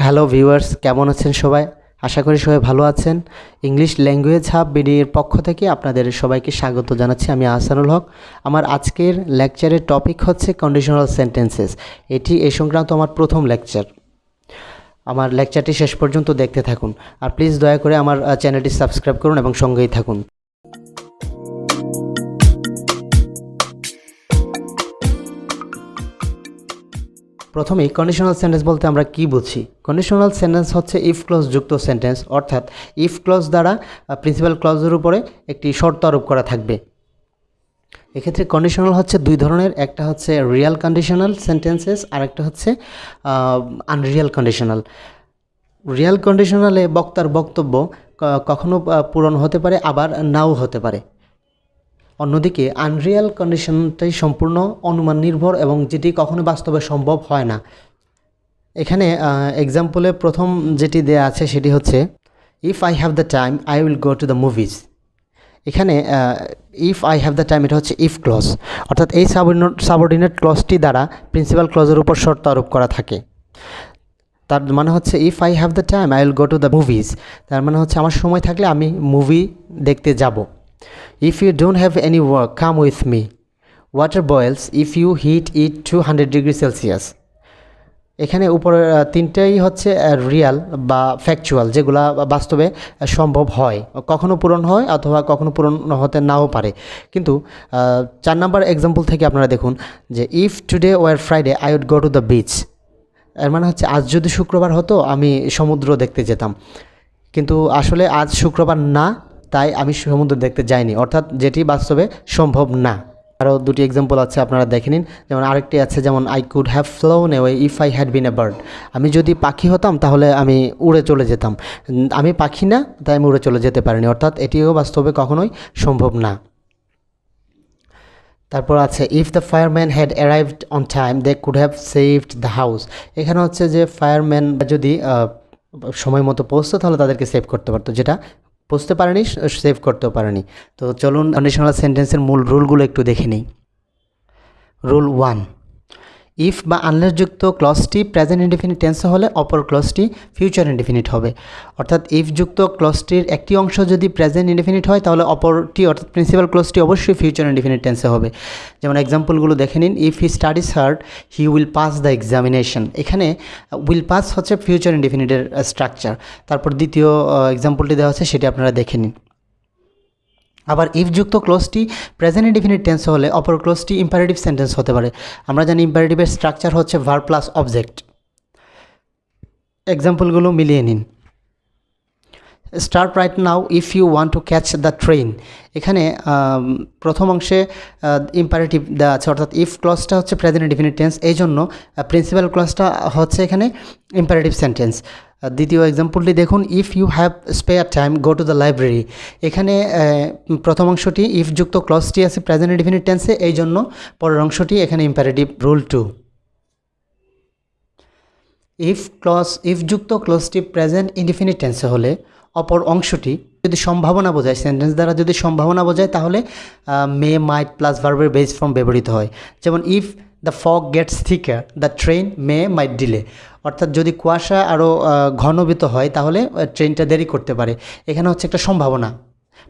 Hello viewers, কেমন আছেন সবাই? আশা করি সবাই ভালো আছেন। ইংলিশ ল্যাঙ্গুয়েজ হাব বিডির পক্ষ থেকে আপনাদের সবাইকে স্বাগত জানাচ্ছি। আমি আহসানুল হক। আমার আজকের লেকচারের টপিক হচ্ছে কন্ডিশনাল সেন্টেন্সেস। এটি এই সংক্রান্ত আমার প্রথম লেকচার। আমার লেকচারটি শেষ পর্যন্ত দেখতে থাকুন। আর প্লিজ দয়া করে আমার চ্যানেলটি সাবস্ক্রাইব করুন এবং সঙ্গেই থাকুন। প্রথমেই কন্ডিশনাল সেন্টেন্স বলতে আমরা কি বুঝি? কন্ডিশনাল সেন্টেন্স হচ্ছে ইফ ক্লজ যুক্ত সেন্টেন্স, অর্থাৎ ইফ ক্লজ দ্বারা প্রিন্সিপাল ক্লজের উপরে একটি শর্ত আরোপ করা থাকবে। এক্ষেত্রে কন্ডিশনাল হচ্ছে দুই ধরনের, একটা হচ্ছে রিয়াল কন্ডিশনাল সেন্টেন্সেস আর একটা হচ্ছে আনরিয়াল কন্ডিশনাল। রিয়াল কন্ডিশনালে বক্তার বক্তব্য কখনো পূরণ হতে পারে, আবার নাও হতে পারে। অন্যদিকে আনরিয়াল কন্ডিশনটাই সম্পূর্ণ অনুমান নির্ভর এবং যেটি কখনো বাস্তবে সম্ভব হয় না। এখানে এক্সাম্পলে প্রথম যেটি দেয়া আছে সেটি হচ্ছে if I have the time I will go to the movies. এখানে if I have the time এটা হচ্ছে ইফ ক্লজ, অর্থাৎ এই সাবঅর্ডিনেট ক্লজটি দ্বারা প্রিন্সিপাল ক্লজের উপর শর্ত আরোপ করা থাকে। তার মানে হচ্ছে if I have the time I will go to the movies, তার মানে হচ্ছে আমার সময় থাকলে আমি মুভি দেখতে যাব। If you don't have any work come with me, water boils if you heat it 200 degree Celsius. এখানে উপরের তিনটেই হচ্ছে রিয়াল বা ফ্যাকচুয়াল, যেগুলা বাস্তবে সম্ভব হয়, কখনো পূরণ হয় অথবা কখনো পূরণ হতে নাও পারে। কিন্তু 4 নম্বর এক্সাম্পল থেকে আপনারা দেখুন যে if today were Friday I would go to the beach. এর মানে হচ্ছে আজ যদি শুক্রবার হতো আমি সমুদ্র দেখতে যেতাম, কিন্তু আসলে আজ শুক্রবার না, তাই আমি সমুদ্র দেখতে যাইনি, অর্থাৎ যেটি বাস্তবে সম্ভব না। আরও দুটি এক্সাম্পল আছে, আপনারা দেখে নিন। যেমন আরেকটি আছে, যেমন I could have flown away if I had been a bird. আমি যদি পাখি হতাম তাহলে আমি উড়ে চলে যেতাম, আমি পাখি না তাই আমি উড়ে চলে যেতে পারিনি, অর্থাৎ এটিও বাস্তবে কখনোই সম্ভব না। তারপর আছে if the fireman had arrived on time they could have saved the house. এখানে হচ্ছে যে ফায়ারম্যান যদি সময় মতো পৌঁছতো তাহলে তাদেরকে সেভ করতে পারতো, যেটা পৌঁছতে পারেনি, সেভ করতেও পারেনি। তো চলুন কন্ডিশনাল সেন্টেন্সের মূল রুলগুলো একটু দেখে নিই। রুল 1, ইফ বা আনলেস যুক্ত ক্লজটি প্রেজেন্ট ইনডেফিনিট টেন্সে হলে অপর ক্লজটি ফিউচার ইনডেফিনিট হবে। অর্থাৎ ইফ যুক্ত ক্লজটির একটি অংশ যদি প্রেজেন্ট ইনডেফিনিট হয় তাহলে অপরটি অর্থাৎ প্রিন্সিপাল ক্লজটি অবশ্যই ফিউচার ইনডেফিনিট টেন্সে হবে। যেমন এক্সাম্পলগুলো দেখে নিন। If he studies hard he will pass the examination. এখানে উইল পাস হচ্ছে ফিউচার ইনডেফিনিটের স্ট্রাকচার। তারপর দ্বিতীয় এক্সাম্পলটি দেওয়া হচ্ছে, সেটি আপনারা দেখে নিন। আবার ইফ যুক্ত ক্লোজটি প্রেজেন্ট ইনডেফিনিট টেন্স হলে অপর ক্লোজটি ইম্পারেটিভ সেন্টেন্স হতে পারে। আমরা জানি ইম্পারেটিভের স্ট্রাকচার হচ্ছে ভার্ব প্লাস অবজেক্ট। এক্সাম্পলগুলো মিলিয়ে নিন। Start right now if you want to catch the train. এখানে প্রথম অংশে ইম্পারেটিভ দেওয়া আছে, অর্থাৎ ইফ ক্লজটা হচ্ছে প্রেজেন্ট ইনডেফিনিট টেন্স, এই জন্য প্রিন্সিপাল ক্লজটা হচ্ছে এখানে ইম্পারেটিভ সেন্টেন্স। দ্বিতীয় এক্সাম্পলটি দেখুন, if you have spare time go to the library. এখানে প্রথম অংশটি ইফ যুক্ত ক্লজটি আছে প্রেজেন্ট ইনডেফিনিট টেন্সে, এই জন্য পরের অংশটি এখানে ইম্পারেটিভ। রুল 2, ইফ যুক্ত ক্লজটি প্রেজেন্ট ইনডেফিনিট টেন্সে হলে অপর অংশটি যদি সম্ভাবনা বোঝায়, সেন্টেন্স দ্বারা যদি সম্ভাবনা বোঝায়, তাহলে মে মাইট প্লাস ভার্বের বেস ফর্ম ব্যবহৃত হয়। যেমন if the fog gets thicker the train may might delay. অর্থাৎ যদি কুয়াশা আরও ঘনীভূত হয় তাহলে ট্রেনটা দেরি করতে পারে। এখানে হচ্ছে একটা সম্ভাবনা।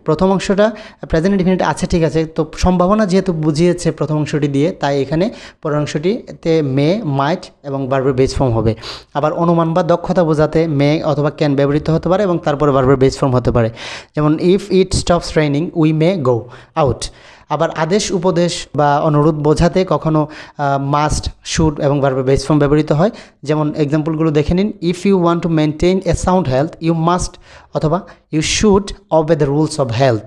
প্রথম অংশটা প্রেজেন্ট ইনডেফিনিট আছে, ঠিক আছে, তো সম্ভাবনা যেহেতু বুঝিয়েছে প্রথম অংশটি দিয়ে, তাই এখানে পরের অংশটিতে মে মাইট এবং ভার্বের বেস ফর্ম হবে। আবার অনুমান বা দক্ষতা বোঝাতে মে অথবা ক্যান ব্যবহৃত হতে পারে এবং তারপরে ভার্বের বেস ফর্ম হতে পারে। যেমন if it stops raining we may go out. আবার আদেশ উপদেশ বা অনুরোধ বোঝাতে কখনো মাস্ট, শুড এবং ভার্বের বেস ফর্ম ব্যবহৃত হয়। যেমন এক্সাম্পলগুলো দেখে নিন। If you want to maintain a sound health you must অথবা you should obey the rules of health.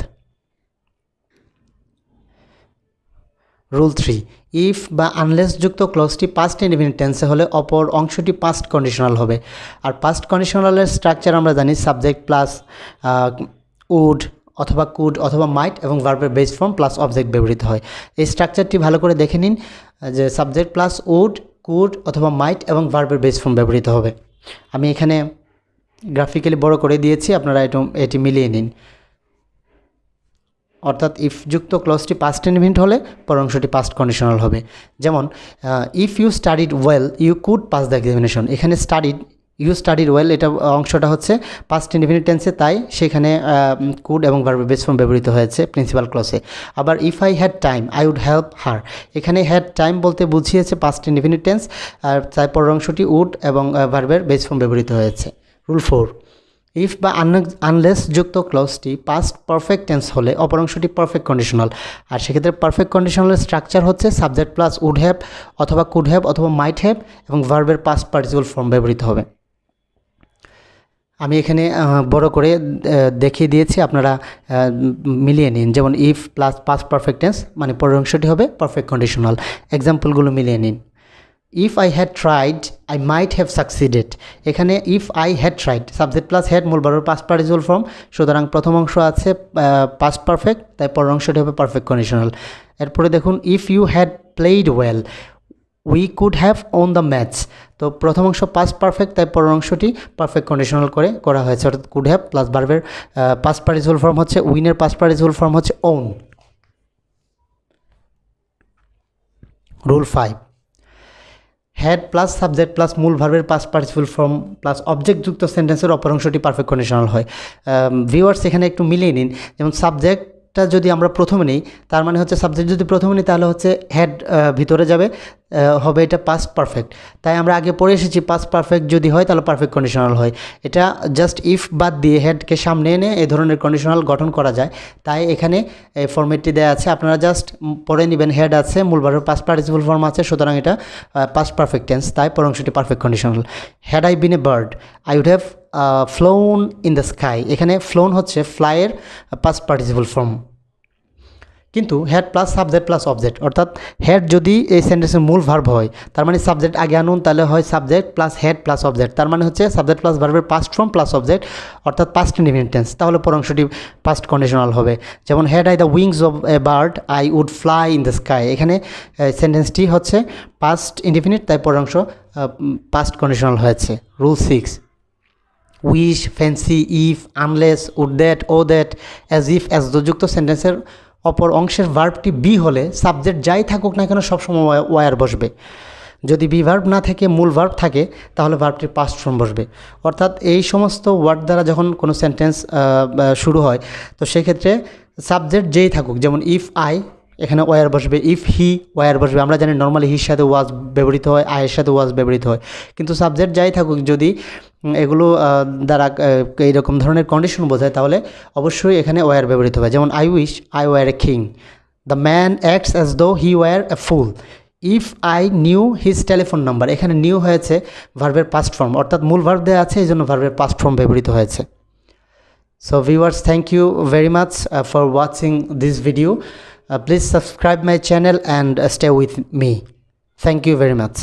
Rule 3, if বা আনলেস যুক্ত ক্লজটি পাস্ট ইনডেফিনিট টেন্সে হলে অপর অংশটি পাস্ট কন্ডিশনাল হবে। আর পাস্ট কন্ডিশনালের স্ট্রাকচার আমরা জানি সাবজেক্ট প্লাস উড অথবা কুড অথবা মাইট এবং ভার্বের বেস ফর্ম প্লাস অবজেক্ট ব্যবহৃত হয়। এই স্ট্রাকচারটি ভালো করে দেখে নিন যে সাবজেক্ট প্লাস উড, কুড অথবা মাইট এবং ভার্বের বেস ফর্ম ব্যবহৃত হবে। আমি এখানে গ্রাফিক্যালি বড় করে দিয়েছি, আপনারা এটি মিলিয়ে নিন। অর্থাৎ ইফ যুক্ত ক্লজটি পাস্ট ইনডেফিনিট হলে পরের অংশটি পাস্ট কন্ডিশনাল হবে। যেমন if you studied well you could pass the examination. এখানে স্টাডিড ইউ স্টাডিড ওয়েল এটা অংশটা হচ্ছে পাস্ট ইনডিফিনিট টেন্সে, তাই সেখানে কুড এবং ভার্বের বেস ফর্ম ব্যবহৃত হয়েছে প্রিন্সিপাল ক্লসে। আবার if I had time I would help her, এখানে হ্যাড টাইম বলতে বুঝিয়েছে পাস্ট ইনডিফিনিট টেন্স, আর তারপরের অংশটি উড এবং ভার্বের বেস ফর্ম ব্যবহৃত হয়েছে। রুল 4, ইফ বা আনলেস যুক্ত ক্লজটি পাস্ট পারফেক্ট টেন্স হলে অপর অংশটি পারফেক্ট কন্ডিশনাল। আর সেক্ষেত্রে পারফেক্ট কন্ডিশনালের স্ট্রাকচার হচ্ছে সাবজেক্ট প্লাস উড হ্যাভ অথবা কুড হ্যাভ অথবা মাইট হ্যাভ এবং ভার্বের পাস্ট পার্টিসিপল ফর্ম ব্যবহৃত হবে। আমি এখানে বড় করে দেখিয়ে দিয়েছি, আপনারা মিলিয়ে নিন। যেমন if plus past perfect tense মানে পরের অংশটি হবে পারফেক্ট কন্ডিশনাল। এক্সাম্পলগুলো মিলিয়ে নিন। If I had tried I might have succeeded, এখানে if I had tried subject plus had মূল ভার্বের পাস্ট পার্টিসিপল ফর্ম, সুতরাং প্রথম অংশ আছে পাস্ট পারফেক্ট, তাই পরের অংশটি হবে পারফেক্ট কন্ডিশনাল। এরপরে দেখুন if you had played well we could have won the match, তো প্রথম অংশ পাস্ট পারফেক্ট, তাই পরের অংশটি পারফেক্ট কন্ডিশনাল করে করা হয়েছে, অর্থাৎ কুড হ্যাভ প্লাস ভার্বের পাস্ট পার্টিসিপল ফর্ম হচ্ছে উইনের পাস্ট পার্টিসিপল ফর্ম হচ্ছে won. Rule 5, had plus subject plus মূল ভার্বের past participle form plus object যুক্ত সেন্টেন্সের অপর অংশটি পারফেক্ট কন্ডিশনাল হয়। ভিউয়ার্স এখানে একটু মিলিয়ে নিন। যেমন সাবজেক্টটা যদি আমরা প্রথমে নিই, তার মানে হচ্ছে সাবজেক্ট যদি প্রথমে নিই তাহলে হচ্ছে হ্যাড ভিতরে যাবে, হবে এটা পাস্ট পারফেক্ট, তাই আমরা আগে পড়ে এসেছি পাস্ট পারফেক্ট যদি হয় তাহলে পারফেক্ট কন্ডিশনাল হয়। এটা জাস্ট ইফ বাদ দিয়ে হেডকে সামনে এনে এই ধরনের কন্ডিশনাল গঠন করা যায়, তাই এখানে এই ফর্মেটটি দেওয়া আছে, আপনারা জাস্ট পড়ে নেবেন। হেড আছে, মূল ভার্বের পাস্ট পার্টিসিপল ফর্ম আছে, সুতরাং এটা পাস্ট পারফেক্ট টেন্স, তাই পরের অংশটি perfect conditional. Had I been a bird I would have flown in the sky, এখানে ফ্লোন হচ্ছে ফ্লাইয়ের পাস্ট পার্টিসিপল ফর্ম। কিন্তু had plus subject plus object, অর্থাৎ হেড যদি এই সেন্টেন্সের মূল ভার্ব হয়, তার মানে সাবজেক্ট আগে আনুন, তাহলে হয় subject plus had plus object, তার মানে হচ্ছে সাবজেক্ট প্লাস ভার্বের পাস্ট ফর্ম প্লাস অবজেক্ট, অর্থাৎ পাস্ট ইনডিফিনিট টেন্স, তাহলে পরের অংশটি পাস্ট কন্ডিশনাল হবে। যেমন had I the wings of a bird I would fly in the sky, এখানে সেন্টেন্সটি হচ্ছে পাস্ট ইনডিফিনিট, তাই পরের অংশ পাস্ট কন্ডিশনাল হয়েছে। Rule 6, wish, fancy, if, unless, would that, o that, as if, as though যুক্ত সেন্টেন্সের অপর অংশের ভার্বটি বি হলে সাবজেক্ট যাই থাকুক না কেন সবসময় ওয়ার বসবে। যদি বি ভার্ব না থাকে মূল ভার্ব থাকে তাহলে ভার্বটির পাস্ট ফর্ম বসবে। অর্থাৎ এই সমস্ত ওয়ার্ড দ্বারা যখন কোনো সেন্টেন্স শুরু হয়, তো সেক্ষেত্রে সাবজেক্ট যেই থাকুক, যেমন ইফ আই, এখানে ওয়ার বসবে, ইফ হি ওয়ার বসবে। আমরা জানি নর্মালি হির সাথে ওয়াজ ব্যবহৃত হয়, আয়ের সাথে ওয়াজ ব্যবহৃত হয়, কিন্তু সাবজেক্ট যাই থাকুক যদি এগুলো দ্বারা এইরকম ধরনের কন্ডিশন বোঝায় তাহলে অবশ্যই এখানে ওয়ার ব্যবহৃত হবে। যেমন I wish I were a king, the man acts as though he war A full, if I knew his telephone number, এখানে নিউ হয়েছে ভার্বের পাস্ট ফর্ম, অর্থাৎ মূল ভার্ব দেওয়া আছে এই জন্য ভার্বের পাস্ট ফর্ম ব্যবহৃত হয়েছে। So viewers, thank you very much for watching this video. Please subscribe my channel and stay with me. Thank you very much.